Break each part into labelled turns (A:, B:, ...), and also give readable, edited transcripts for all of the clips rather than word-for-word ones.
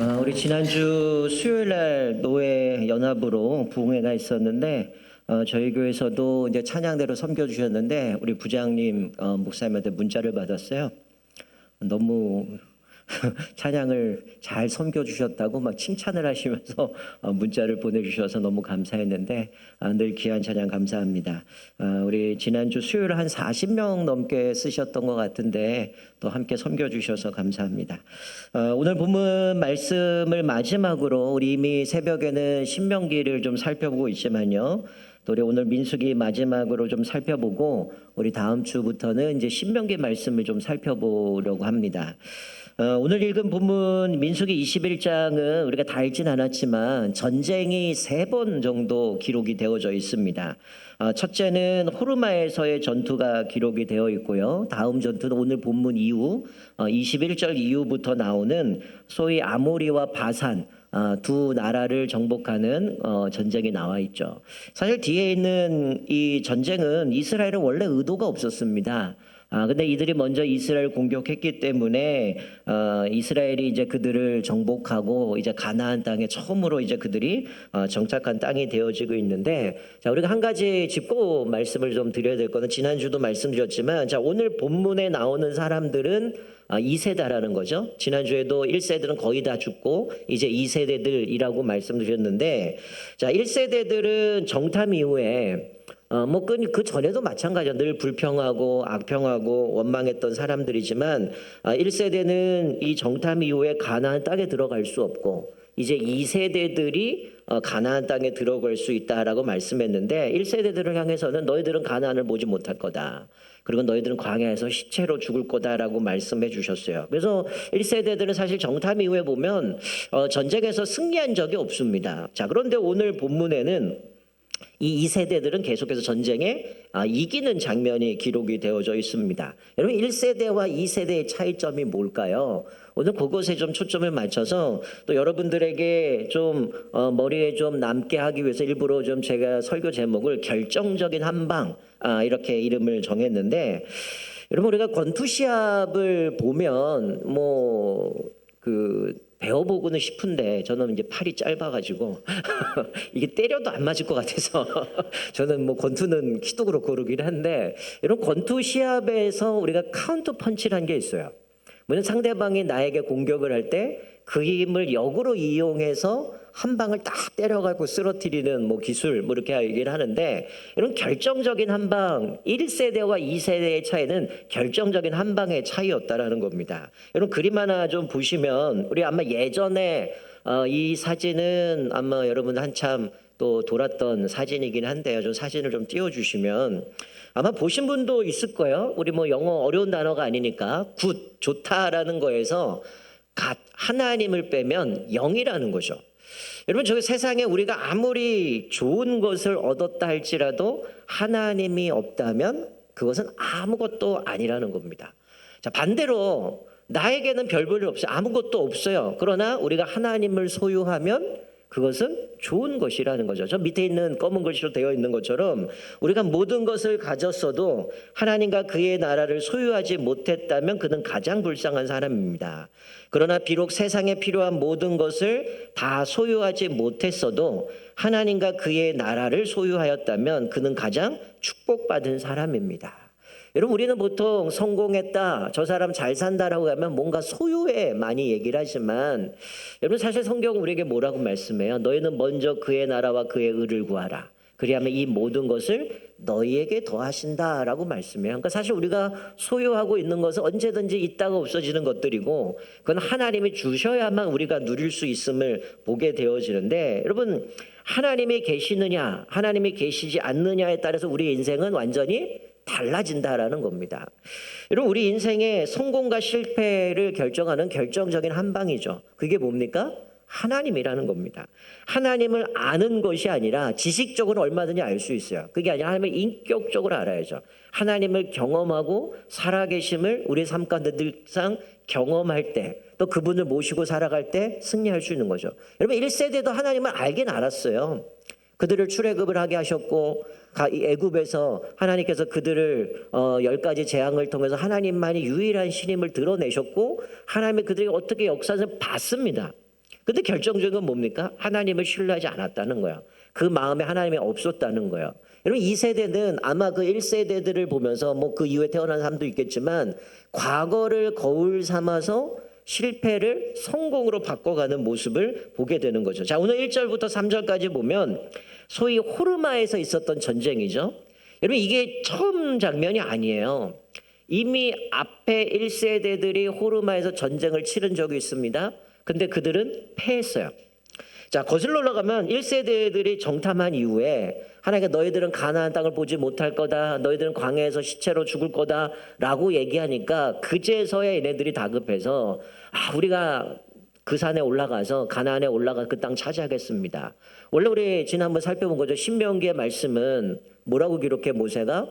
A: 우리 지난주 수요일 날 노예 연합으로 부흥회가 있었는데 저희 교회에서도 이제 찬양대로 섬겨 주셨는데 우리 부장님 목사님한테 문자를 받았어요. 너무 찬양을 잘 섬겨 주셨다고 막 칭찬을 하시면서 문자를 보내주셔서 너무 감사했는데 늘 귀한 찬양 감사합니다. 우리 지난주 수요일 한 40명 넘게 쓰셨던 것 같은데 또 함께 섬겨 주셔서 감사합니다. 오늘 본문 말씀을 마지막으로 우리 이미 새벽에는 신명기를 좀 살펴보고 있지만요. 또 우리 오늘 민수기 마지막으로 좀 살펴보고 우리 다음 주부터는 이제 신명기 말씀을 좀 살펴보려고 합니다. 오늘 읽은 본문 민수기 21장은 우리가 다 읽진 않았지만 전쟁이 3번 정도 기록이 되어져 있습니다. 첫째는 호르마에서의 전투가 기록이 되어 있고요. 다음 전투는 오늘 본문 이후 21절 이후부터 나오는 소위 아모리와 바산 두 나라를 정복하는 전쟁이 나와 있죠. 사실 뒤에 있는 이 전쟁은 이스라엘은 원래 의도가 없었습니다. 근데 이들이 먼저 이스라엘 공격했기 때문에 이스라엘이 이제 그들을 정복하고 이제 가나안 땅에 처음으로 이제 그들이 정착한 땅이 되어지고 있는데, 자, 우리가 한 가지 짚고 말씀을 좀 드려야 될 거는 지난주도 말씀드렸지만, 자, 오늘 본문에 나오는 사람들은 2세대라는 거죠. 지난주에도 1세들은 거의 다 죽고 이제 2세대들이라고 말씀드렸는데, 자, 1세대들은 정탐 이후에 그 전에도 마찬가지야. 늘 불평하고 악평하고 원망했던 사람들이지만 1세대는 이 정탐 이후에 가나안 땅에 들어갈 수 없고 이제 2세대들이 가나안 땅에 들어갈 수 있다라고 말씀했는데 1세대들을 향해서는 너희들은 가나안을 보지 못할 거다. 그리고 너희들은 광야에서 시체로 죽을 거다라고 말씀해 주셨어요. 그래서 1세대들은 사실 정탐 이후에 보면 전쟁에서 승리한 적이 없습니다. 자, 그런데 오늘 본문에는 이 2세대들은 계속해서 전쟁에 이기는 장면이 기록이 되어져 있습니다. 여러분 1세대와 2세대의 차이점이 뭘까요? 오늘 그것에 좀 초점을 맞춰서 또 여러분들에게 좀 머리에 좀 남게 하기 위해서 일부러 좀 제가 설교 제목을 결정적인 한방 이렇게 이름을 정했는데, 여러분 우리가 권투시합을 보면 배워보고는 싶은데 저는 이제 팔이 짧아가지고 이게 때려도 안 맞을 것 같아서 저는 권투는 키도 그렇고 그러긴 한데, 이런 권투 시합에서 우리가 카운터 펀치라는 게 있어요. 뭐냐면 상대방이 나에게 공격을 할 때 그 힘을 역으로 이용해서 한 방을 딱 때려가지고 쓰러뜨리는 기술 이렇게 얘기를 하는데, 이런 결정적인 한 방, 1세대와 2세대의 차이는 결정적인 한 방의 차이였다라는 겁니다. 여러분 그림 하나 좀 보시면, 우리 아마 예전에 이 사진은 아마 여러분 한참 또 돌았던 사진이긴 한데요. 좀 사진을 좀 띄워주시면 아마 보신 분도 있을 거예요. 우리 영어 어려운 단어가 아니니까 굿, 좋다라는 거에서 하나님을 빼면 0이라는 거죠. 여러분 저 세상에 우리가 아무리 좋은 것을 얻었다 할지라도 하나님이 없다면 그것은 아무것도 아니라는 겁니다. 자, 반대로 나에게는 별 볼 일 없어요. 아무것도 없어요. 그러나 우리가 하나님을 소유하면 그것은 좋은 것이라는 거죠. 저 밑에 있는 검은 글씨로 되어 있는 것처럼 우리가 모든 것을 가졌어도 하나님과 그의 나라를 소유하지 못했다면 그는 가장 불쌍한 사람입니다. 그러나 비록 세상에 필요한 모든 것을 다 소유하지 못했어도 하나님과 그의 나라를 소유하였다면 그는 가장 축복받은 사람입니다. 여러분 우리는 보통 성공했다, 저 사람 잘 산다라고 하면 뭔가 소유에 많이 얘기를 하지만, 여러분 사실 성경은 우리에게 뭐라고 말씀해요? 너희는 먼저 그의 나라와 그의 의를 구하라. 그리하면 이 모든 것을 너희에게 더하신다라고 말씀해요. 그러니까 사실 우리가 소유하고 있는 것은 언제든지 있다가 없어지는 것들이고, 그건 하나님이 주셔야만 우리가 누릴 수 있음을 보게 되어지는데, 여러분 하나님이 계시느냐 하나님이 계시지 않느냐에 따라서 우리 인생은 완전히 달라진다라는 겁니다. 여러분 우리 인생의 성공과 실패를 결정하는 결정적인 한 방이죠. 그게 뭡니까? 하나님이라는 겁니다. 하나님을 아는 것이 아니라 지식적으로 얼마든지 알 수 있어요. 그게 아니라 하나님을 인격적으로 알아야죠. 하나님을 경험하고 살아계심을 우리 삶 가운데 늘상 경험할 때, 또 그분을 모시고 살아갈 때 승리할 수 있는 거죠. 여러분 1세대도 하나님을 알긴 알았어요. 그들을 출애굽을 하게 하셨고 애굽에서 하나님께서 그들을 10가지 재앙을 통해서 하나님만이 유일한 신임을 드러내셨고, 하나님이 그들이 어떻게 역사를 봤습니다. 근데 결정적인 건 뭡니까? 하나님을 신뢰하지 않았다는 거야. 그 마음에 하나님이 없었다는 거야. 여러분 2세대는 아마 그 1세대들을 보면서 뭐 그 이후에 태어난 사람도 있겠지만 과거를 거울 삼아서 실패를 성공으로 바꿔가는 모습을 보게 되는 거죠. 자, 오늘 1절부터 3절까지 보면 소위 호르마에서 있었던 전쟁이죠. 여러분 이게 처음 장면이 아니에요. 이미 앞에 1세대들이 호르마에서 전쟁을 치른 적이 있습니다. 근데 그들은 패했어요. 자, 거슬러 올라가면 1세대들이 정탐한 이후에 하나님께 너희들은 가나안 땅을 보지 못할 거다. 너희들은 광야에서 시체로 죽을 거다. 라고 얘기하니까 그제서야 얘네들이 다급해서 우리가 그 산에 올라가서 가나안에 올라가 그 땅 차지하겠습니다. 원래 우리 지난번 살펴본 거죠. 신명기의 말씀은 뭐라고 기록해 모세가?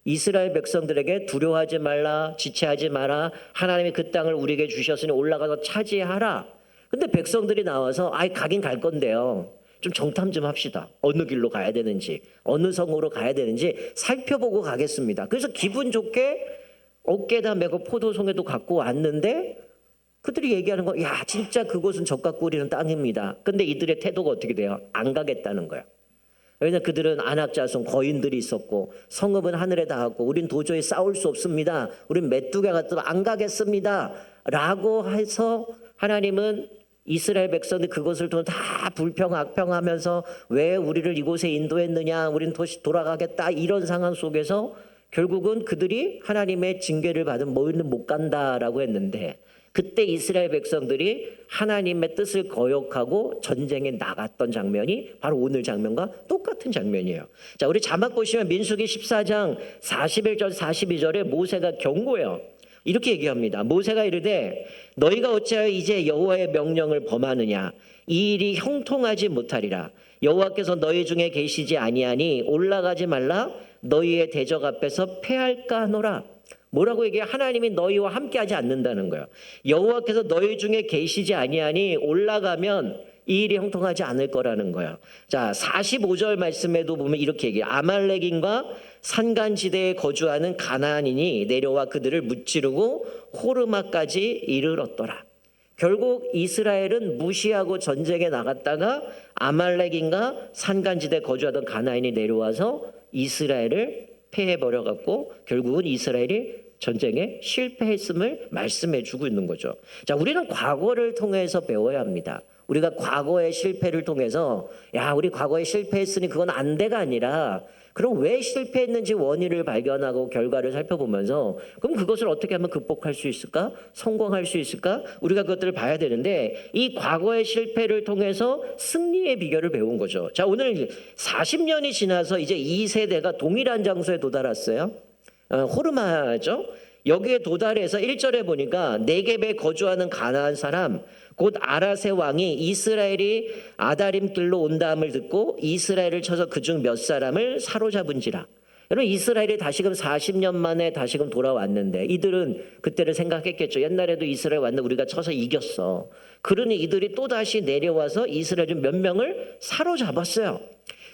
A: 이스라엘 백성들에게 두려워하지 말라, 지체하지 마라. 하나님이 그 땅을 우리에게 주셨으니 올라가서 차지하라. 근데 백성들이 나와서 가긴 갈 건데요. 좀 정탐 좀 합시다. 어느 길로 가야 되는지, 어느 성으로 가야 되는지 살펴보고 가겠습니다. 그래서 기분 좋게 어깨에다 메고 포도송이도 갖고 왔는데 그들이 얘기하는 거, 야 진짜 그곳은 젖과 꿀이는 땅입니다. 근데 이들의 태도가 어떻게 돼요? 안 가겠다는 거야. 왜냐하면 그들은 안악자손 거인들이 있었고 성읍은 하늘에 닿았고 우린 도저히 싸울 수 없습니다. 우린 메뚜기 같으면 안 가겠습니다. 라고 해서 하나님은 이스라엘 백성들이 그것을 다 불평하면서 왜 우리를 이곳에 인도했느냐, 우린 다시 돌아가겠다, 이런 상황 속에서 결국은 그들이 하나님의 징계를 받은 너희는 못 간다라고 했는데, 그때 이스라엘 백성들이 하나님의 뜻을 거역하고 전쟁에 나갔던 장면이 바로 오늘 장면과 똑같은 장면이에요. 자, 우리 자막 보시면 민수기 14장 41절 42절에 모세가 경고해요. 이렇게 얘기합니다. 모세가 이르되 너희가 어찌하여 이제 여호와의 명령을 범하느냐, 이 일이 형통하지 못하리라. 여호와께서 너희 중에 계시지 아니하니 올라가지 말라. 너희의 대적 앞에서 패할까 하노라. 뭐라고 얘기해? 하나님이 너희와 함께하지 않는다는 거예요. 여호와께서 너희 중에 계시지 아니하니 올라가면 이 일이 형통하지 않을 거라는 거예요. 자, 45절 말씀에도 보면 이렇게 얘기해요. 아말렉인과 산간지대에 거주하는 가나안인이 내려와 그들을 무찌르고 호르마까지 이르렀더라. 결국 이스라엘은 무시하고 전쟁에 나갔다가 아말렉인과 산간지대에 거주하던 가나안인이 내려와서 이스라엘을 패해버려갖고 결국은 이스라엘이 전쟁에 실패했음을 말씀해 주고 있는 거죠. 자, 우리는 과거를 통해서 배워야 합니다. 우리가 과거의 실패를 통해서 우리 과거에 실패했으니 그건 안 돼가 아니라, 그럼 왜 실패했는지 원인을 발견하고 결과를 살펴보면서 그럼 그것을 어떻게 하면 극복할 수 있을까? 성공할 수 있을까? 우리가 그것들을 봐야 되는데, 이 과거의 실패를 통해서 승리의 비결을 배운 거죠. 자, 오늘 40년이 지나서 이제 2세대가 동일한 장소에 도달했어요. 호르마죠. 여기에 도달해서 1절에 보니까 네겝에 거주하는 가나안 사람 곧 아라세 왕이 이스라엘이 아다림 길로 온다함을 듣고 이스라엘을 쳐서 그중 몇 사람을 사로잡은지라. 여러분 이스라엘이 다시금 40년 만에 다시금 돌아왔는데 이들은 그때를 생각했겠죠. 옛날에도 이스라엘 왔는데 우리가 쳐서 이겼어. 그러니 이들이 또다시 내려와서 이스라엘 몇 명을 사로잡았어요.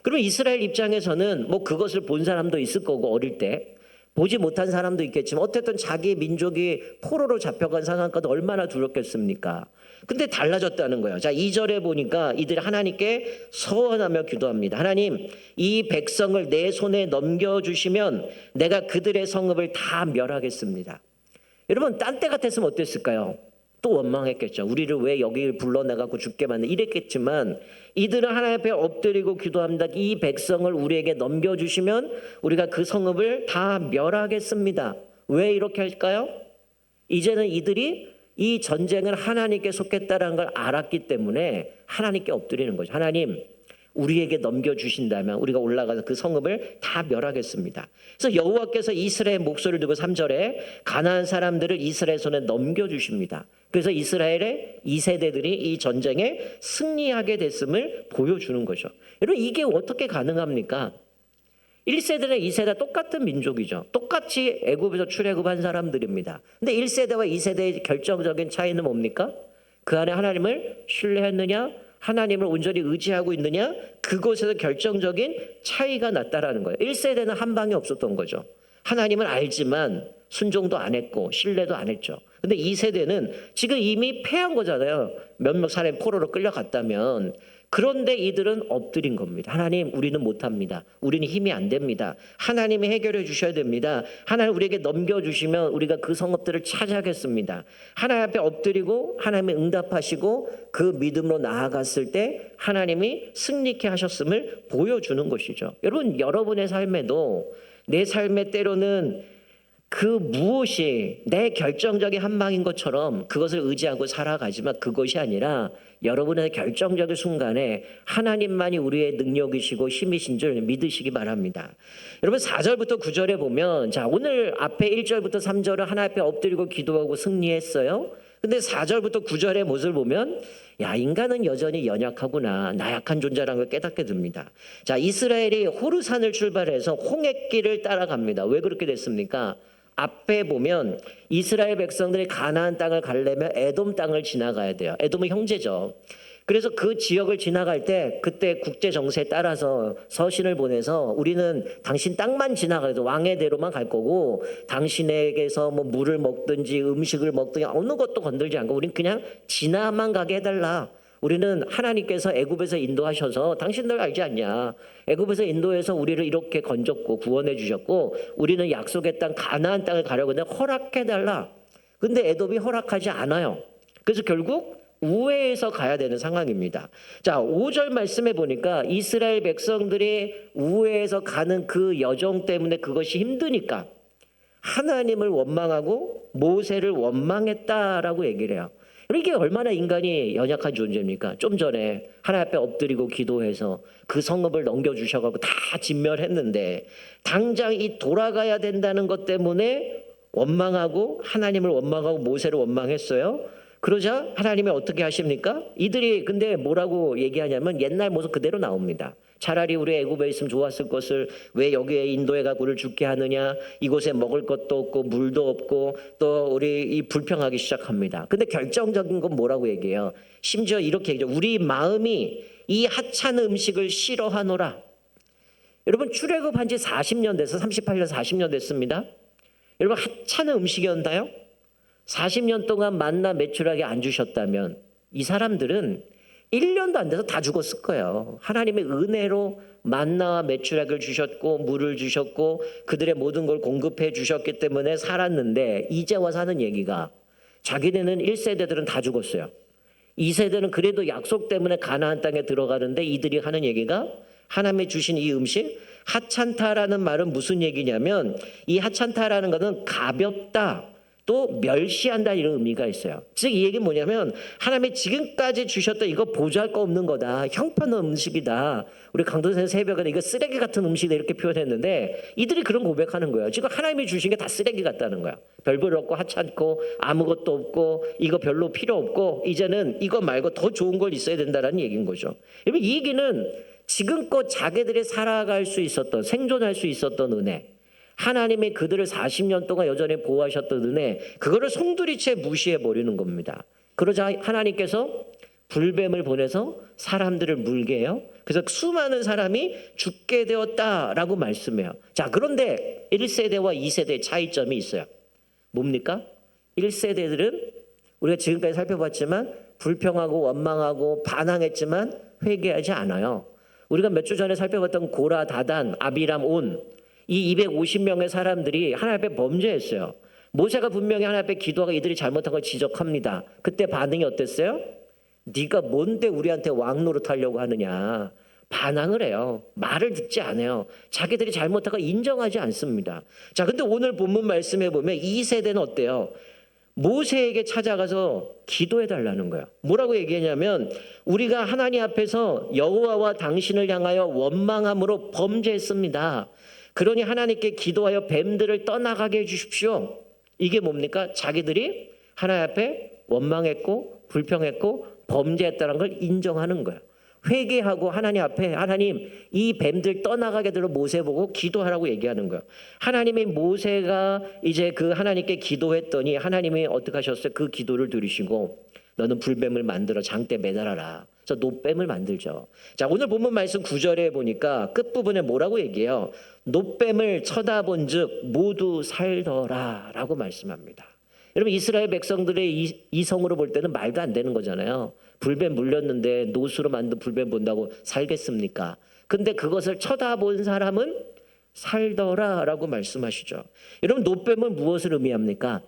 A: 그러면 이스라엘 입장에서는 뭐 그것을 본 사람도 있을 거고, 어릴 때 보지 못한 사람도 있겠지만 어쨌든 자기 민족이 포로로 잡혀간 상황까지 얼마나 두렵겠습니까? 근데 달라졌다는 거예요. 자, 2절에 보니까 이들이 하나님께 서원하며 기도합니다. 하나님, 이 백성을 내 손에 넘겨주시면 내가 그들의 성읍을 다 멸하겠습니다. 여러분, 딴 때 같았으면 어땠을까요? 또 원망했겠죠. 우리를 왜 여기 불러내갖고 죽게 만든, 이랬겠지만 이들은 하나님 앞에 엎드리고 기도합니다. 이 백성을 우리에게 넘겨주시면 우리가 그 성읍을 다 멸하겠습니다. 왜 이렇게 할까요? 이제는 이들이 이 전쟁은 하나님께 속했다는 걸 알았기 때문에 하나님께 엎드리는 거죠. 하나님, 우리에게 넘겨주신다면 우리가 올라가서 그 성읍을 다 멸하겠습니다. 그래서 여호와께서 이스라엘 목소리를 두고 3절에 가나안 사람들을 이스라엘 손에 넘겨주십니다. 그래서 이스라엘의 2세대들이 이 전쟁에 승리하게 됐음을 보여주는 거죠. 여러분, 이게 어떻게 가능합니까? 1세대나 2세대 똑같은 민족이죠. 똑같이 애굽에서 출애굽한 사람들입니다. 근데 1세대와 2세대의 결정적인 차이는 뭡니까? 그 안에 하나님을 신뢰했느냐, 하나님을 온전히 의지하고 있느냐, 그곳에서 결정적인 차이가 났다라는 거예요. 1세대는 한 방이 없었던 거죠. 하나님을 알지만 순종도 안 했고 신뢰도 안 했죠. 근데 이 세대는 지금 이미 패한 거잖아요. 몇몇 사람이 포로로 끌려갔다면. 그런데 이들은 엎드린 겁니다. 하나님, 우리는 못합니다. 우리는 힘이 안 됩니다. 하나님이 해결해 주셔야 됩니다. 하나님 우리에게 넘겨주시면 우리가 그 성읍들을 차지하겠습니다. 하나님 앞에 엎드리고 하나님이 응답하시고 그 믿음으로 나아갔을 때 하나님이 승리케 하셨음을 보여주는 것이죠. 여러분, 여러분의 삶에도 내 삶의 때로는 그 무엇이 내 결정적인 한방인 것처럼 그것을 의지하고 살아가지만 그것이 아니라 여러분의 결정적인 순간에 하나님만이 우리의 능력이시고 힘이신 줄 믿으시기 바랍니다. 여러분 4절부터 9절에 보면 자 오늘 앞에 1절부터 3절은 하나님 앞에 엎드리고 기도하고 승리했어요. 근데 4절부터 9절의 모습을 보면 야 인간은 여전히 연약하구나, 나약한 존재라는 걸 깨닫게 됩니다. 자 이스라엘이 호르산을 출발해서 홍해길을 따라갑니다. 왜 그렇게 됐습니까? 앞에 보면 이스라엘 백성들이 가나안 땅을 가려면 에돔 땅을 지나가야 돼요. 에돔은 형제죠. 그래서 그 지역을 지나갈 때 그때 국제 정세에 따라서 서신을 보내서 우리는 당신 땅만 지나가도 왕의 대로만 갈 거고 당신에게서 뭐 물을 먹든지 음식을 먹든지 어느 것도 건들지 않고 우리는 그냥 지나만 가게 해달라. 우리는 하나님께서 애굽에서 인도하셔서 당신들 알지 않냐? 애굽에서 인도해서 우리를 이렇게 건졌고 구원해 주셨고 우리는 약속의 땅 가나안 땅을 가려고 하는데 허락해 달라. 근데 에돔이 허락하지 않아요. 그래서 결국 우회해서 가야 되는 상황입니다. 자, 5절 말씀해 보니까 이스라엘 백성들이 우회해서 가는 그 여정 때문에 그것이 힘드니까 하나님을 원망하고 모세를 원망했다라고 얘기를 해요. 이게 얼마나 인간이 연약한 존재입니까? 좀 전에 하나님 앞에 엎드리고 기도해서 그 성읍을 넘겨주셔가지고 다 진멸했는데 당장 이 돌아가야 된다는 것 때문에 원망하고 하나님을 원망하고 모세를 원망했어요. 그러자 하나님이 어떻게 하십니까? 이들이 근데 뭐라고 얘기하냐면 옛날 모습 그대로 나옵니다. 차라리 우리 애굽에 있으면 좋았을 것을 왜 여기에 인도에 가고 우리를 죽게 하느냐. 이곳에 먹을 것도 없고 물도 없고 또 우리 이 불평하기 시작합니다. 근데 결정적인 건 뭐라고 얘기해요? 심지어 이렇게 얘기해요. 우리 마음이 이 하찮은 음식을 싫어하노라. 여러분 출애굽한 지 40년 돼서 38년 40년 됐습니다. 여러분 하찮은 음식이었나요? 40년 동안 만나 매출하게 안 주셨다면 이 사람들은 1년도 안 돼서 다 죽었을 거예요. 하나님의 은혜로 만나와 매출액을 주셨고 물을 주셨고 그들의 모든 걸 공급해 주셨기 때문에 살았는데 이제 와서 하는 얘기가 자기네는 1세대들은 다 죽었어요. 2세대는 그래도 약속 때문에 가나안 땅에 들어가는데 이들이 하는 얘기가 하나님이 주신 이 음식 하찮다라는 말은 무슨 얘기냐면 이 하찮다라는 것은 가볍다 또 멸시한다 이런 의미가 있어요. 즉 이 얘기는 뭐냐면 하나님이 지금까지 주셨던 이거 보잘 거 없는 거다. 형편없는 음식이다. 우리 강도선 새벽에 이거 쓰레기 같은 음식이다 이렇게 표현했는데 이들이 그런 고백하는 거예요. 지금 하나님이 주신 게 다 쓰레기 같다는 거야. 별볼 없고 하찮고 아무것도 없고 이거 별로 필요 없고 이제는 이거 말고 더 좋은 걸 있어야 된다는 얘기인 거죠. 여러분 이 얘기는 지금껏 자기들이 살아갈 수 있었던 생존할 수 있었던 은혜 하나님이 그들을 40년 동안 여전히 보호하셨던 은혜 그거를 송두리째 무시해버리는 겁니다. 그러자 하나님께서 불뱀을 보내서 사람들을 물게 해요. 그래서 수많은 사람이 죽게 되었다라고 말씀해요. 자 그런데 1세대와 2세대의 차이점이 있어요. 뭡니까? 1세대들은 우리가 지금까지 살펴봤지만 불평하고 원망하고 반항했지만 회개하지 않아요. 우리가 몇 주 전에 살펴봤던 고라, 다단, 아비람, 온 이 250명의 사람들이 하나님 앞에 범죄했어요. 모세가 분명히 하나님 앞에 기도하고 이들이 잘못한 걸 지적합니다. 그때 반응이 어땠어요? 네가 뭔데 우리한테 왕 노릇하려고 하느냐. 반항을 해요. 말을 듣지 않아요. 자기들이 잘못한 걸 인정하지 않습니다. 자, 근데 오늘 본문 말씀해 보면 이 세대는 어때요? 모세에게 찾아가서 기도해 달라는 거예요. 뭐라고 얘기했냐면 우리가 하나님 앞에서 여호와와 당신을 향하여 원망함으로 범죄했습니다. 그러니 하나님께 기도하여 뱀들을 떠나가게 해주십시오. 이게 뭡니까? 자기들이 하나님 앞에 원망했고 불평했고 범죄했다는 걸 인정하는 거예요. 회개하고 하나님 앞에 하나님 이 뱀들 떠나가게 되도록 모세 보고 기도하라고 얘기하는 거예요. 하나님이 모세가 이제 그 하나님께 기도했더니 하나님이 어떻게 하셨어요? 그 기도를 들으시고 너는 불뱀을 만들어 장대 매달아라.
B: 그래서 노뱀을 만들죠. 자, 오늘 본문 말씀 9절에 보니까 끝부분에 뭐라고 얘기해요? 노뱀을 쳐다본 즉 모두 살더라 라고 말씀합니다. 여러분, 이스라엘 백성들의 이성으로 볼 때는 말도 안 되는 거잖아요. 불뱀 물렸는데 노수로 만든 불뱀 본다고 살겠습니까? 근데 그것을 쳐다본 사람은 살더라 라고 말씀하시죠. 여러분, 노뱀은 무엇을 의미합니까?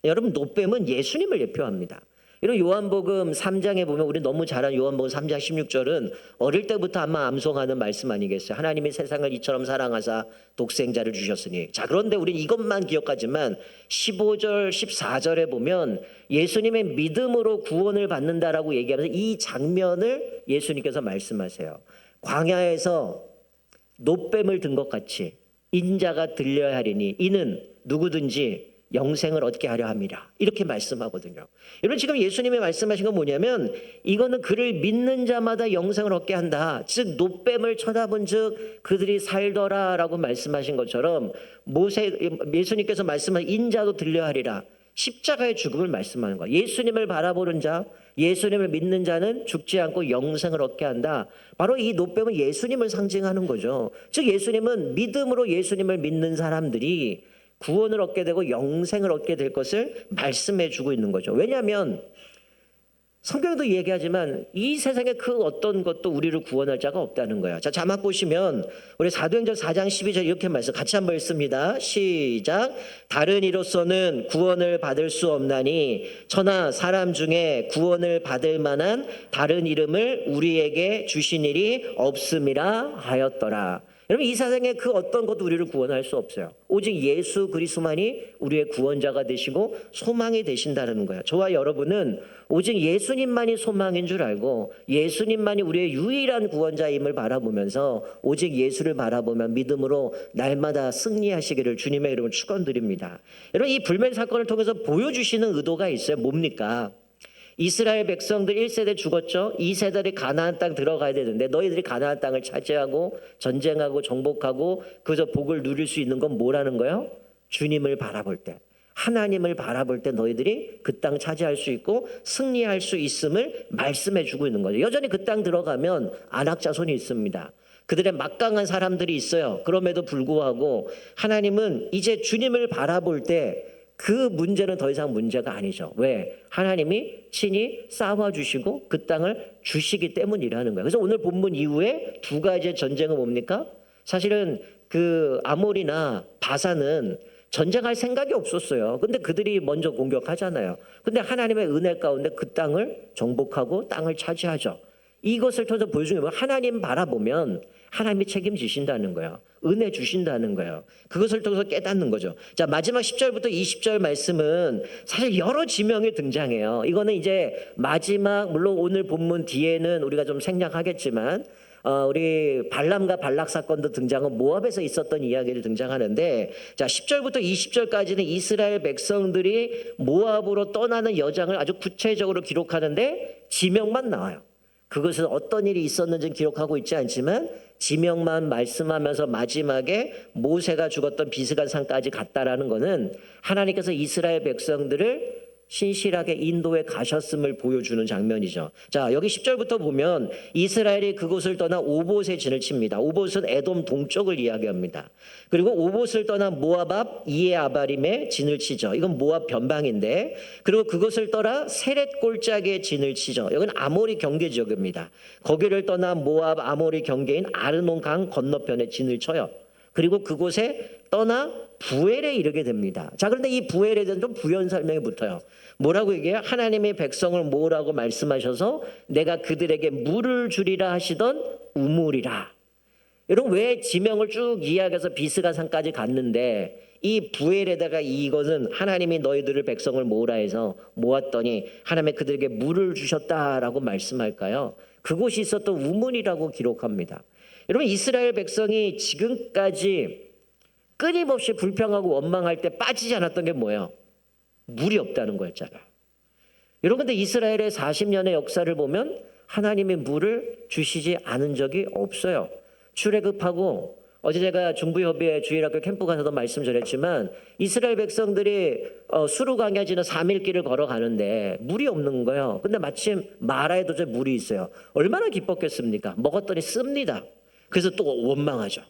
B: 여러분, 노뱀은 예수님을 대표합니다. 이런 요한복음 3장에 보면 우리 너무 잘 아는 요한복음 3장 16절은 어릴 때부터 아마 암송하는 말씀 아니겠어요? 하나님이 세상을 이처럼 사랑하사 독생자를 주셨으니. 자, 그런데 우리는 이것만 기억하지만 15절 14절에 보면 예수님의 믿음으로 구원을 받는다라고 얘기하면서 이 장면을 예수님께서 말씀하세요. 광야에서 노뱀을 든 것 같이 인자가 들려야 하리니 이는 누구든지 영생을 얻게 하려 함이라. 이렇게 말씀하거든요. 여러분, 지금 예수님이 말씀하신 건 뭐냐면 이거는 그를 믿는 자마다 영생을 얻게 한다. 즉 노뱀을 쳐다본 즉 그들이 살더라 라고 말씀하신 것처럼 예수님께서 말씀한 인자도 들려야 하리라. 십자가의 죽음을 말씀하는 거예요. 예수님을 바라보는 자, 예수님을 믿는 자는 죽지 않고 영생을 얻게 한다. 바로 이 노뱀은 예수님을 상징하는 거죠. 즉 예수님은 믿음으로 예수님을 믿는 사람들이 구원을 얻게 되고 영생을 얻게 될 것을 말씀해 주고 있는 거죠. 왜냐하면 성경도 얘기하지만 이 세상에 그 어떤 것도 우리를 구원할 자가 없다는 거야. 자, 자막 보시면 우리 사도행전 4장 12절 이렇게 말씀 같이 한번 읽습니다. 시작. 다른 이로서는 구원을 받을 수 없나니 천하 사람 중에 구원을 받을 만한 다른 이름을 우리에게 주신 일이 없음이라 하였더라. 여러분, 이 세상에 그 어떤 것도 우리를 구원할 수 없어요. 오직 예수 그리스도만이 우리의 구원자가 되시고 소망이 되신다는 거예요. 저와 여러분은 오직 예수님만이 소망인 줄 알고 예수님만이 우리의 유일한 구원자임을 바라보면서 오직 예수를 바라보며 믿음으로 날마다 승리하시기를 주님의 이름으로 축원드립니다. 여러분, 이 불면 사건을 통해서 보여주시는 의도가 있어요. 뭡니까? 이스라엘 백성들 1세대 죽었죠. 2세대들이 가나안 땅 들어가야 되는데 너희들이 가나안 땅을 차지하고 전쟁하고 정복하고 그래서 복을 누릴 수 있는 건 뭐라는 거예요? 주님을 바라볼 때, 하나님을 바라볼 때 너희들이 그 땅 차지할 수 있고 승리할 수 있음을 말씀해 주고 있는 거죠. 여전히 그 땅 들어가면 안악자손이 있습니다. 그들의 막강한 사람들이 있어요. 그럼에도 불구하고 하나님은 이제 주님을 바라볼 때 그 문제는 더 이상 문제가 아니죠. 왜? 하나님이 친히 쌓아주시고 그 땅을 주시기 때문이라는 거예요. 그래서 오늘 본문 이후에 두 가지의 전쟁은 뭡니까? 사실은 그 아몰이나 바산은 전쟁할 생각이 없었어요. 근데 그들이 먼저 공격하잖아요. 근데 하나님의 은혜 가운데 그 땅을 정복하고 땅을 차지하죠. 이것을 통해서 보여주는 건 하나님 바라보면 하나님이 책임지신다는 거예요. 은혜 주신다는 거예요. 그것을 통해서 깨닫는 거죠. 자, 마지막 10절부터 20절 말씀은 사실 여러 지명이 등장해요. 이거는 이제 마지막, 물론 오늘 본문 뒤에는 우리가 좀 생략하겠지만 우리 발람과 발락 사건도 등장하고 모압에서 있었던 이야기를 등장하는데, 자 10절부터 20절까지는 이스라엘 백성들이 모압으로 떠나는 여정을 아주 구체적으로 기록하는데 지명만 나와요. 그것은 어떤 일이 있었는지 기록하고 있지 않지만 지명만 말씀하면서 마지막에 모세가 죽었던 비스가 산까지 갔다라는 것은 하나님께서 이스라엘 백성들을 신실하게 인도에 가셨음을 보여주는 장면이죠. 자, 여기 10절부터 보면 이스라엘이 그곳을 떠나 오봇에 진을 칩니다. 오봇은 에돔 동쪽을 이야기합니다. 그리고 오봇을 떠나 모압 앞 이에아바림에 진을 치죠. 이건 모압 변방인데, 그리고 그것을 떠나 세렛 골짜기에 진을 치죠. 여기는 아모리 경계 지역입니다. 거기를 떠나 모압 아모리 경계인 아르논 강 건너편에 진을 쳐요. 그리고 그곳에 떠나 부엘에 이르게 됩니다. 자, 그런데 이 부엘에 대한 좀 부연 설명이 붙어요. 뭐라고 얘기해요? 하나님의 백성을 모으라고 말씀하셔서 내가 그들에게 물을 주리라 하시던 우물이라. 여러분, 왜 지명을 쭉 이야기해서 비스가 산까지 갔는데 이 부엘에다가 이것은 하나님이 너희들을 백성을 모으라 해서 모았더니 하나님이 그들에게 물을 주셨다라고 말씀할까요? 그곳이 있었던 우물이라고 기록합니다. 여러분, 이스라엘 백성이 지금까지 끊임없이 불평하고 원망할 때 빠지지 않았던 게 뭐예요? 물이 없다는 거였잖아요. 여러분, 근데 이스라엘의 40년의 역사를 보면 하나님의 물을 주시지 않은 적이 없어요. 출애굽하고 어제 제가 중부협의회 주일학교 캠프 가서도 말씀 전했지만 이스라엘 백성들이 수르 광야 지나 3일 길을 걸어가는데 물이 없는 거예요. 근데 마침 마라에 도저히 물이 있어요. 얼마나 기뻤겠습니까? 먹었더니 씁니다. 그래서 또 원망하죠.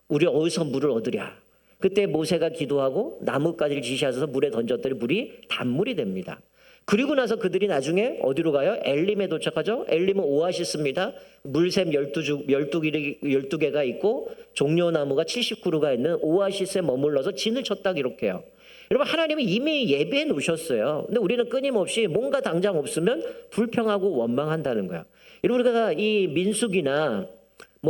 B: 우리 어디서 물을 얻으랴. 그때 모세가 기도하고 나뭇가지를 지시하셔서 물에 던졌더니 물이 단물이 됩니다. 그리고 나서 그들이 나중에 어디로 가요? 엘림에 도착하죠. 엘림은 오아시스입니다. 물샘 12개가 있고 종려나무가 70그루가 있는 오아시스에 머물러서 진을 쳤다 기록해요. 여러분, 하나님은 이미 예비해 놓으셨어요. 근데 우리는 끊임없이 뭔가 당장 없으면 불평하고 원망한다는 거예요. 여러분, 우리가 이 민수기나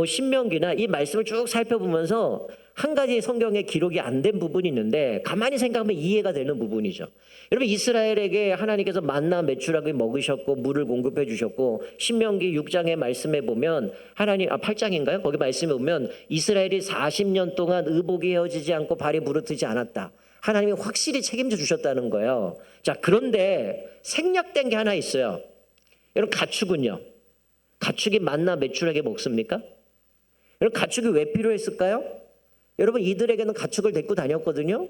B: 신명기나 이 말씀을 쭉 살펴보면서 한 가지 성경에 기록이 안 된 부분이 있는데 가만히 생각하면 이해가 되는 부분이죠. 여러분, 이스라엘에게 하나님께서 만나 메추라기 먹으셨고 물을 공급해 주셨고 신명기 6장의 말씀에 보면 하나님 8장인가요? 거기 말씀에 보면 이스라엘이 40년 동안 의복이 헤어지지 않고 발이 부르트지 않았다. 하나님이 확실히 책임져 주셨다는 거예요. 자, 그런데 생략된 게 하나 있어요. 여러분, 가축은요. 가축이 만나 메추라기 먹습니까? 여러분, 가축이 왜 필요했을까요? 여러분, 이들에게는 가축을 데리고 다녔거든요.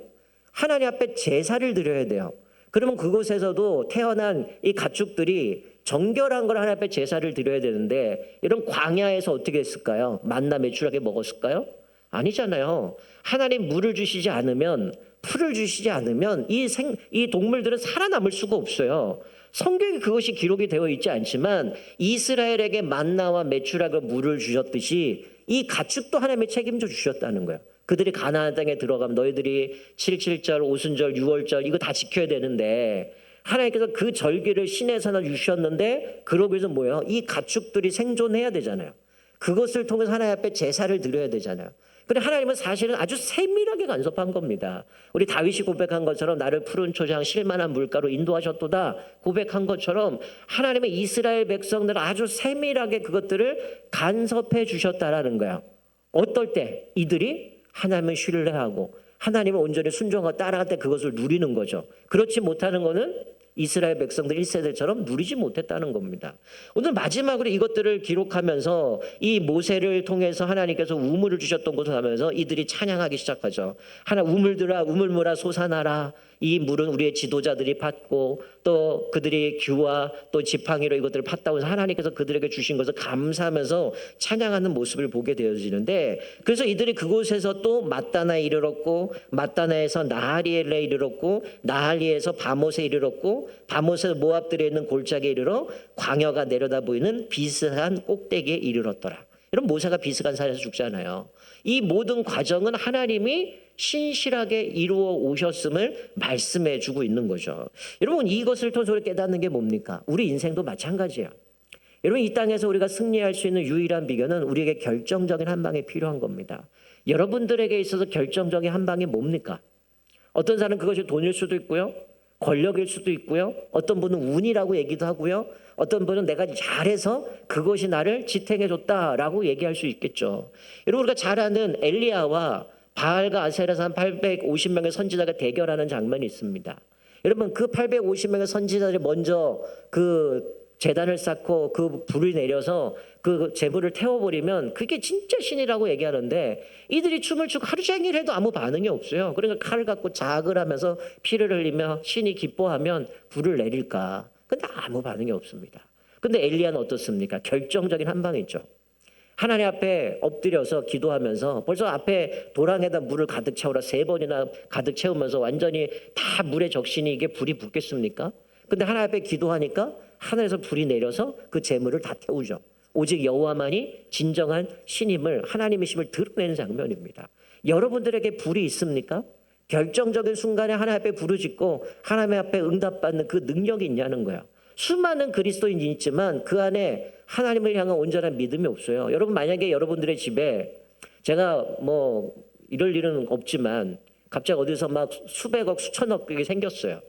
B: 하나님 앞에 제사를 드려야 돼요. 그러면 그곳에서도 태어난 이 가축들이 정결한 걸 하나님 앞에 제사를 드려야 되는데 이런 광야에서 어떻게 했을까요? 만나 메추라기 먹었을까요? 아니잖아요. 하나님 물을 주시지 않으면, 풀을 주시지 않으면 이 동물들은 살아남을 수가 없어요. 성경에 그것이 기록이 되어 있지 않지만 이스라엘에게 만나와 메추라기 물을 주셨듯이 이 가축도 하나님이 책임져 주셨다는 거예요. 그들이 가나안 땅에 들어가면 너희들이 7.7절, 오순절, 6월절 이거 다 지켜야 되는데 하나님께서 그 절기를 신에서나 주셨는데 그러기 위해서 뭐예요? 이 가축들이 생존해야 되잖아요. 그것을 통해서 하나님 앞에 제사를 드려야 되잖아요. 근데 하나님은 사실은 아주 세밀하게 간섭한 겁니다. 우리 다윗이 고백한 것처럼 나를 푸른 초장 실만한 물가로 인도하셨도다 고백한 것처럼 하나님의 이스라엘 백성들은 아주 세밀하게 그것들을 간섭해 주셨다라는 거예요. 어떨 때 이들이 하나님을 신뢰하고 하나님을 온전히 순종하고 따라갈 때 그것을 누리는 거죠. 그렇지 못하는 거는 이스라엘 백성들 1세대처럼 누리지 못했다는 겁니다. 오늘 마지막으로 이것들을 기록하면서 이 모세를 통해서 하나님께서 우물을 주셨던 것을 하면서 이들이 찬양하기 시작하죠. 하나 우물들아 우물물아 솟아나라. 이 물은 우리의 지도자들이 팠고 또 그들이 규와 또 지팡이로 이것들을 팠다고 해서 하나님께서 그들에게 주신 것을 감사하면서 찬양하는 모습을 보게 되어지는데 그래서 이들이 그곳에서 또 mat다나에 이르렀고 mat다나에서 나하리엘에 이르렀고 나하리에서 바못에 이르렀고 바못에서 모압들에 있는 골짜기에 이르러 광야가 내려다 보이는 비스한 꼭대기에 이르렀더라. 이런 모세가 비스간 산에서 죽잖아요. 이 모든 과정은 하나님이 신실하게 이루어 오셨음을 말씀해 주고 있는 거죠. 여러분, 이것을 통해서 깨닫는 게 뭡니까? 우리 인생도 마찬가지예요. 여러분, 이 땅에서 우리가 승리할 수 있는 유일한 비결은 우리에게 결정적인 한 방이 필요한 겁니다. 여러분들에게 있어서 결정적인 한 방이 뭡니까? 어떤 사람은 그것이 돈일 수도 있고요. 권력일 수도 있고요. 어떤 분은 운이라고 얘기도 하고요. 어떤 분은 내가 잘해서 그것이 나를 지탱해 줬다라고 얘기할 수 있겠죠. 여러분, 우리가 잘 아는 엘리야와 바알과 아세라산 850명의 선지자가 대결하는 장면이 있습니다. 여러분, 그 850명의 선지자들이 먼저 그 제단을 쌓고 그 불을 내려서 그 재물을 태워버리면 그게 진짜 신이라고 얘기하는데 이들이 춤을 추고 하루 종일 해도 아무 반응이 없어요. 그러니까 칼을 갖고 자학을 하면서 피를 흘리며 신이 기뻐하면 불을 내릴까? 근데 아무 반응이 없습니다. 근데 엘리야는 어떻습니까? 결정적인 한 방이죠. 하나님 앞에 엎드려서 기도하면서 벌써 앞에 도랑에다 물을 가득 채우라 3번이나 가득 채우면서 완전히 다 물에 적시니 이게 불이 붙겠습니까? 근데 하나님 앞에 기도하니까 하늘에서 불이 내려서 그 재물을 다 태우죠. 오직 여호와만이 진정한 신임을 하나님이심을 드러내는 장면입니다. 여러분들에게 불이 있습니까? 결정적인 순간에 하나님 앞에 부르짖고 하나님 앞에 응답받는 그 능력이 있냐는 거예요. 수많은 그리스도인이 있지만 그 안에 하나님을 향한 온전한 믿음이 없어요. 여러분, 만약에 여러분들의 집에 제가 이럴 일은 없지만 갑자기 어디서 막 수백억 수천억이 생겼어요.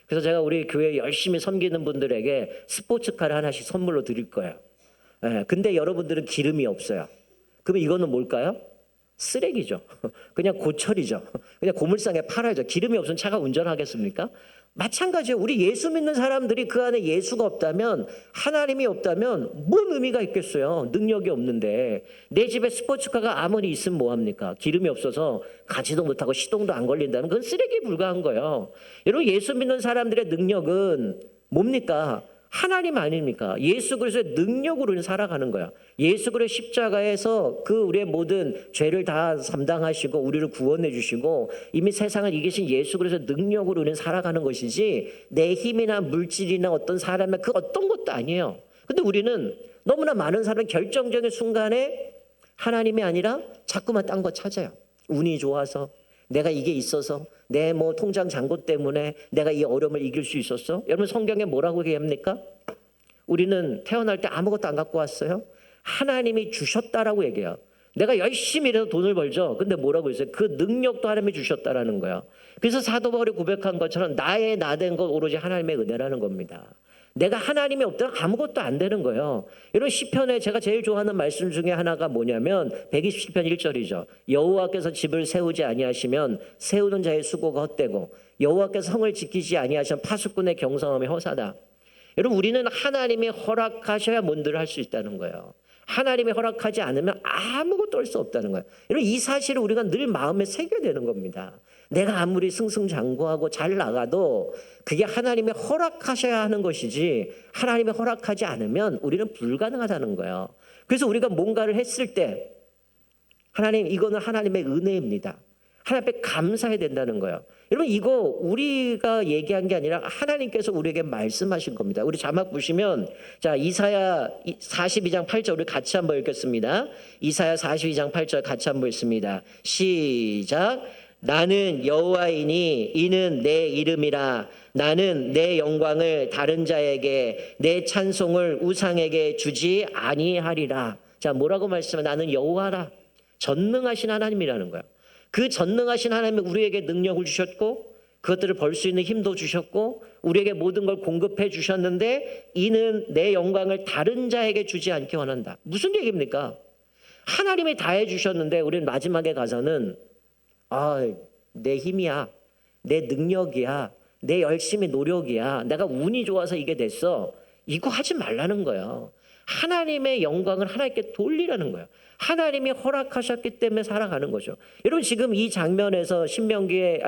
B: 그래서 제가 우리 교회 열심히 섬기는 분들에게 스포츠카를 하나씩 선물로 드릴 거예요. 근데 여러분들은 기름이 없어요. 그럼 이거는 뭘까요? 쓰레기죠. 그냥 고철이죠. 그냥 고물상에 팔아야죠. 기름이 없으면 차가 운전하겠습니까? 마찬가지예요. 우리 예수 믿는 사람들이 그 안에 예수가 없다면, 하나님이 없다면 뭔 의미가 있겠어요? 능력이 없는데. 내 집에 스포츠카가 아무리 있으면 뭐합니까? 기름이 없어서 가지도 못하고 시동도 안 걸린다면 그건 쓰레기에 불과한 거예요. 여러분, 예수 믿는 사람들의 능력은 뭡니까? 하나님 아닙니까? 예수 그리스도의 능력으로 살아가는 거야. 예수 그리스도 십자가에서 그 우리의 모든 죄를 다 담당하시고 우리를 구원해 주시고 이미 세상을 이기신 예수 그리스도의 능력으로 우리는 살아가는 것이지 내 힘이나 물질이나 어떤 사람의 그 어떤 것도 아니에요. 근데 우리는 너무나 많은 사람이 결정적인 순간에 하나님이 아니라 자꾸만 딴 거 찾아요. 운이 좋아서, 내가 이게 있어서, 내 뭐 통장 잔고 때문에 내가 이 어려움을 이길 수 있었어? 여러분, 성경에 뭐라고 얘기합니까? 우리는 태어날 때 아무것도 안 갖고 왔어요. 하나님이 주셨다라고 얘기해요. 내가 열심히 일해서 돈을 벌죠. 근데 뭐라고 했어요? 그 능력도 하나님이 주셨다라는 거예요. 그래서 사도 바울이 고백한 것처럼 나의 나된 것 오로지 하나님의 은혜라는 겁니다. 내가 하나님이 없다면 아무것도 안 되는 거예요. 이런 시편에 제가 제일 좋아하는 말씀 중에 하나가 뭐냐면 120편 1절이죠. 여호와께서 집을 세우지 아니하시면 세우는 자의 수고가 헛되고 여호와께서 성을 지키지 아니하시면 파수꾼의 경성함이 허사다. 여러분, 우리는 하나님이 허락하셔야 뭔들을 할 수 있다는 거예요. 하나님이 허락하지 않으면 아무것도 할 수 없다는 거예요. 여러분, 이 사실을 우리가 늘 마음에 새겨야 되는 겁니다. 내가 아무리 승승장구하고 잘 나가도 그게 하나님이 허락하셔야 하는 것이지 하나님이 허락하지 않으면 우리는 불가능하다는 거예요. 그래서 우리가 뭔가를 했을 때 하나님, 이거는 하나님의 은혜입니다. 하나님 앞에 감사해야 된다는 거예요. 여러분, 이거 우리가 얘기한 게 아니라 하나님께서 우리에게 말씀하신 겁니다. 우리 자막 보시면, 자, 이사야 42장 8절 우리 같이 한번 읽겠습니다. 이사야 42장 8절 같이 한번 읽습니다. 시작. 나는 여호와이니 이는 내 이름이라. 나는 내 영광을 다른 자에게, 내 찬송을 우상에게 주지 아니하리라. 자, 뭐라고 말씀해? 나는 여호와라. 전능하신 하나님이라는 거예요. 그 전능하신 하나님이 우리에게 능력을 주셨고 그것들을 벌 수 있는 힘도 주셨고 우리에게 모든 걸 공급해 주셨는데 이는 내 영광을 다른 자에게 주지 않게 원한다. 무슨 얘기입니까? 하나님이 다 해주셨는데 우리는 마지막에 가서는 내 힘이야, 내 능력이야, 내 열심히 노력이야, 내가 운이 좋아서 이게 됐어, 이거 하지 말라는 거예요. 하나님의 영광을 하나님께 돌리라는 거예요. 하나님이 허락하셨기 때문에 살아가는 거죠. 여러분, 지금 이 장면에서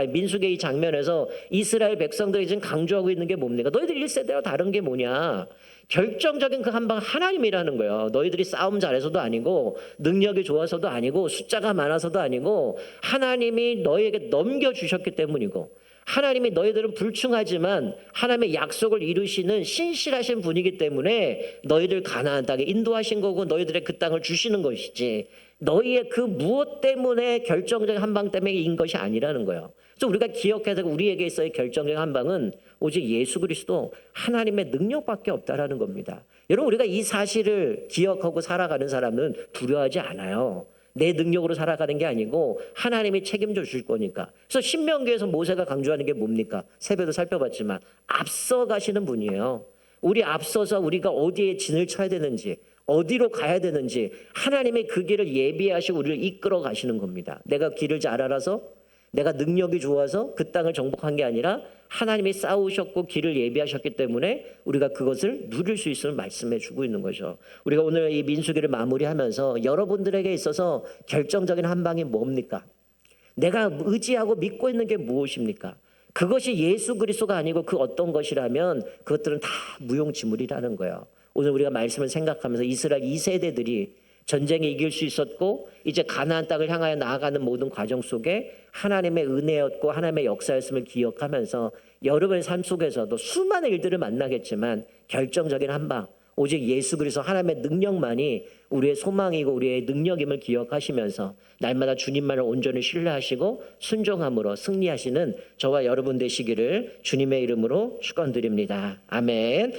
B: 민수기의 이 장면에서 이스라엘 백성들이 지금 강조하고 있는 게 뭡니까? 너희들 1세대와 다른 게 뭐냐? 결정적인 그 한 방 하나님이라는 거예요. 너희들이 싸움 잘해서도 아니고 능력이 좋아서도 아니고 숫자가 많아서도 아니고 하나님이 너희에게 넘겨주셨기 때문이고 하나님이 너희들은 불충하지만 하나님의 약속을 이루시는 신실하신 분이기 때문에 너희들 가나안 땅에 인도하신 거고 너희들의 그 땅을 주시는 것이지 너희의 그 무엇 때문에 결정적인 한방 때문에 인 것이 아니라는 거예요. 그래서 우리가 기억해야 되고 우리에게 있어의 결정적인 한방은 오직 예수 그리스도 하나님의 능력밖에 없다라는 겁니다. 여러분, 우리가 이 사실을 기억하고 살아가는 사람은 두려워하지 않아요. 내 능력으로 살아가는 게 아니고 하나님이 책임져 주실 거니까. 그래서 신명기에서 모세가 강조하는 게 뭡니까? 새벽도 살펴봤지만 앞서 가시는 분이에요. 우리 앞서서 우리가 어디에 진을 쳐야 되는지 어디로 가야 되는지 하나님의 그 길을 예비하시고 우리를 이끌어 가시는 겁니다. 내가 길을 잘 알아서 내가 능력이 좋아서 그 땅을 정복한 게 아니라 하나님이 싸우셨고 길을 예비하셨기 때문에 우리가 그것을 누릴 수 있음을 말씀해 주고 있는 거죠. 우리가 오늘 이 민수기를 마무리하면서 여러분들에게 있어서 결정적인 한 방이 뭡니까? 내가 의지하고 믿고 있는 게 무엇입니까? 그것이 예수 그리스도가 아니고 그 어떤 것이라면 그것들은 다 무용지물이라는 거예요. 오늘 우리가 말씀을 생각하면서 이스라엘 2세대들이 전쟁에 이길 수 있었고 이제 가나안 땅을 향하여 나아가는 모든 과정 속에 하나님의 은혜였고 하나님의 역사였음을 기억하면서 여러분의 삶 속에서도 수많은 일들을 만나겠지만 결정적인 한방 오직 예수 그리스도 하나님의 능력만이 우리의 소망이고 우리의 능력임을 기억하시면서 날마다 주님만을 온전히 신뢰하시고 순종함으로 승리하시는 저와 여러분 되시기를 주님의 이름으로 축원드립니다. 아멘.